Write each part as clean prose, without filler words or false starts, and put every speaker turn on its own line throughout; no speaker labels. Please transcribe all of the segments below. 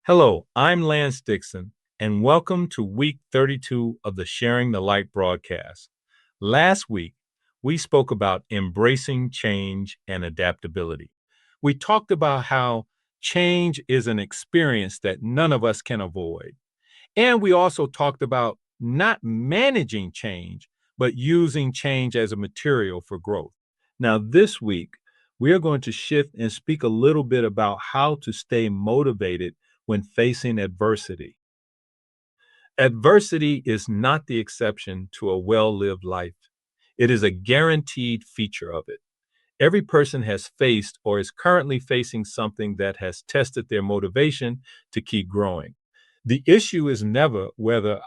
Hello, I'm Lance Dixon, and welcome to week 32 of the Sharing the Light broadcast. Last week, we spoke about embracing change and adaptability. We talked about how change is an experience that none of us can avoid. And we also talked about not managing change, but using change as a material for growth. Now, this week, we are going to shift and speak a little bit about how to stay motivated when facing adversity. Adversity is not the exception to a well lived life, it is a guaranteed feature of it. Every person has faced or is currently facing something that has tested their motivation to keep growing. The issue is never whether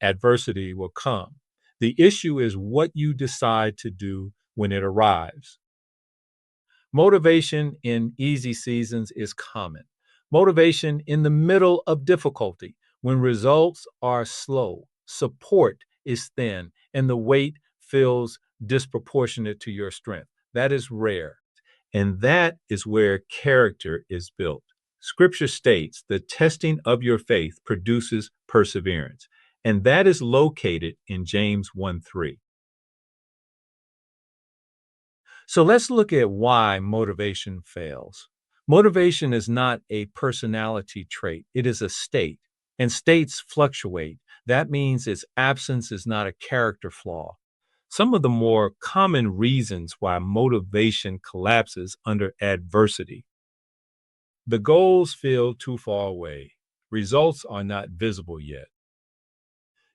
adversity will come. The issue is what you decide to do when it arrives. Motivation in easy seasons is common. Motivation in the middle of difficulty, when results are slow, support is thin, and the weight feels disproportionate to your strength. That is rare. And that is where character is built. Scripture states the testing of your faith produces perseverance, and that is located in James 1:3. So let's look at why motivation fails. Motivation is not a personality trait, it is a state, and states fluctuate. That means its absence is not a character flaw. Some of the more common reasons why motivation collapses under adversity: the goals feel too far away, results are not visible yet.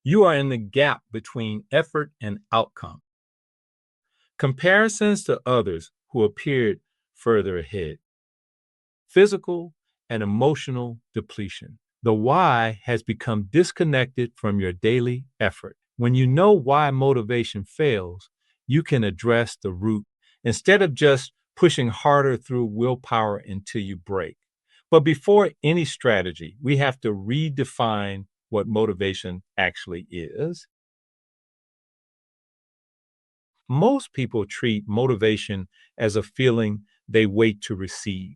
You are in the gap between effort and outcome. Comparisons to others who appeared further ahead. Physical and emotional depletion. The why has become disconnected from your daily effort. When you know why motivation fails, you can address the root instead of just pushing harder through willpower until you break. But before any strategy, we have to redefine what motivation actually is. Most people treat motivation as a feeling they wait to receive.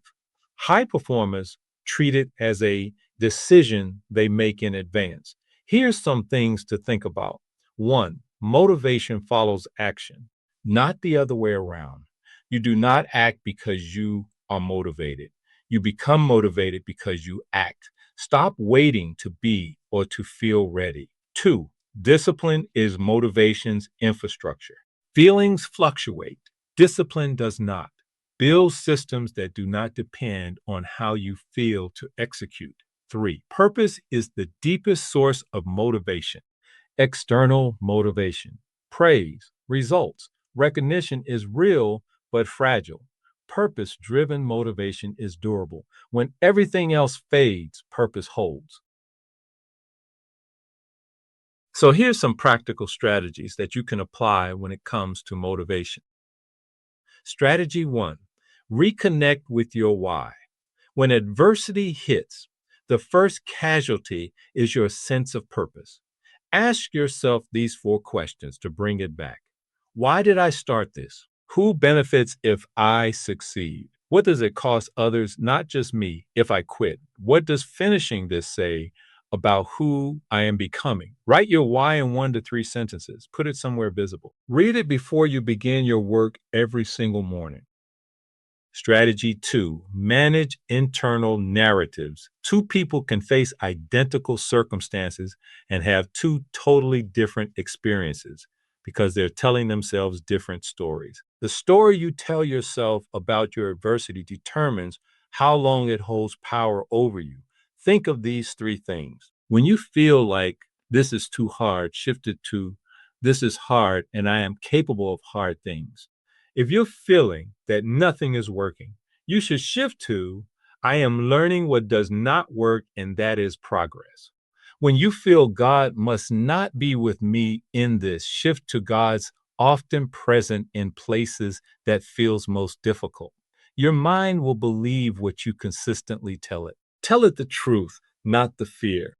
High performers treat it as a decision they make in advance. Here's some things to think about. One, motivation follows action, not the other way around. You do not act because you are motivated. You become motivated because you act. Stop waiting to be or to feel ready. Two, discipline is motivation's infrastructure. Feelings fluctuate. Discipline does not. Build systems that do not depend on how you feel to execute. Three, purpose is the deepest source of motivation. External motivation, praise, results, recognition is real but fragile. Purpose driven motivation is durable. When everything else fades, purpose holds. So here's some practical strategies that you can apply when it comes to motivation. Strategy one, reconnect with your why. When adversity hits, the first casualty is your sense of purpose. Ask yourself these four questions to bring it back. Why did I start this? Who benefits if I succeed? What does it cost others, not just me, if I quit? What does finishing this say about who I am becoming? Write your why in 1 to 3 sentences. Put it somewhere visible. Read it before you begin your work every single morning. Strategy two, manage internal narratives. Two people can face identical circumstances and have two totally different experiences because they're telling themselves different stories. The story you tell yourself about your adversity determines how long it holds power over you. Think of these three things. When you feel like this is too hard, shift it to this is hard and I am capable of hard things. If you're feeling that nothing is working, you should shift to I am learning what does not work, and that is progress. When you feel God must not be with me in this, shift to God's often present in places that feels most difficult. Your mind will believe what you consistently tell it. Tell it the truth, not the fear.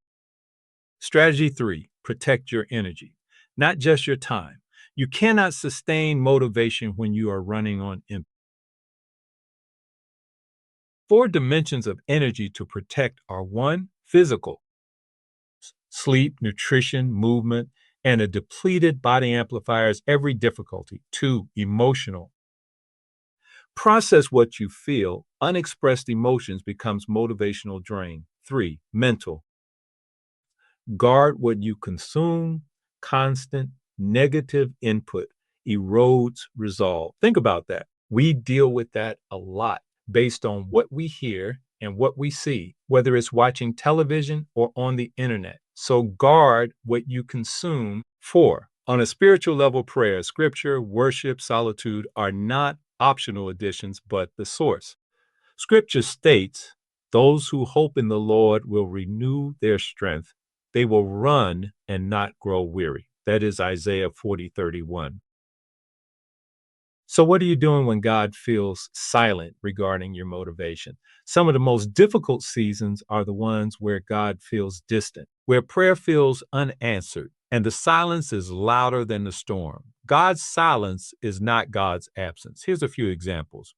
Strategy three, protect your energy, not just your time. You cannot sustain motivation when you are running on empty. Four dimensions of energy to protect are: one, physical, sleep, nutrition, movement, and a depleted body amplifiers every difficulty. Two, emotional. Process what you feel. Unexpressed emotions becomes motivational drain. Three, mental. Guard what you consume. Constant negative input erodes resolve. Think about that. We deal with that a lot based on what we hear and what we see, whether it's watching television or on the internet. So guard what you consume. Four, on a spiritual level, prayer, scripture, worship, solitude are not optional additions, but the source. Scripture states, those who hope in the Lord will renew their strength. They will run and not grow weary. That is Isaiah 40:31. So what are you doing when God feels silent regarding your motivation? Some of the most difficult seasons are the ones where God feels distant, where prayer feels unanswered, and the silence is louder than the storm. God's silence is not God's absence. Here's a few examples.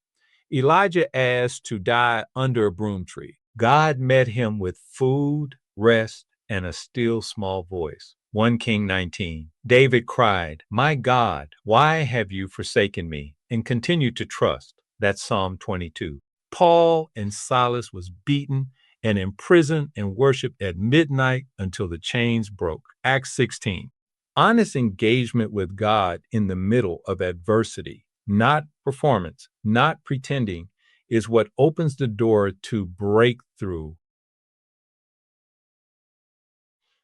Elijah asked to die under a broom tree. God met him with food, rest, and a still small voice. 1 King 19. David cried, "My God, why have you forsaken me?" and continued to trust. That's Psalm 22. Paul and Silas was beaten and imprisoned and worshiped at midnight until the chains broke. Acts 16. Honest engagement with God in the middle of adversity, not performance, not pretending, is what opens the door to breakthrough.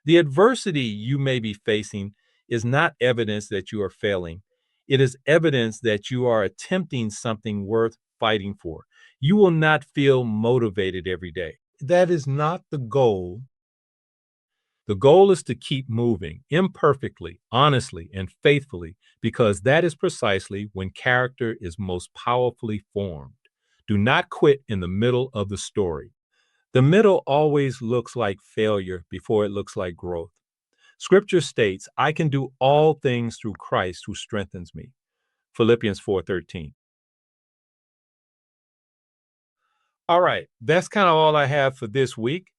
The adversity you may be facing is not evidence that you are failing. It is evidence that you are attempting something worth fighting for. You will not feel motivated every day. That is not the goal. The goal is to keep moving imperfectly, honestly, and faithfully, because that is precisely when character is most powerfully formed. Do not quit in the middle of the story. The middle always looks like failure before it looks like growth. Scripture states, I can do all things through Christ who strengthens me. Philippians 4:13. All right, that's kind of all I have for this week.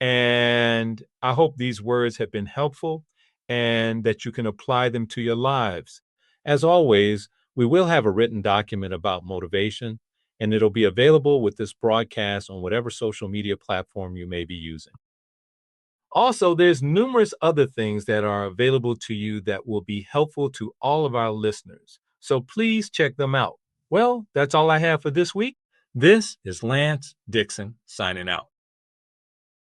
And I hope these words have been helpful and that you can apply them to your lives. As always, we will have a written document about motivation, and it'll be available with this broadcast on whatever social media platform you may be using. Also, there's numerous other things that are available to you that will be helpful to all of our listeners. So please check them out. Well, that's all I have for this week. This is Lance Dixon signing out.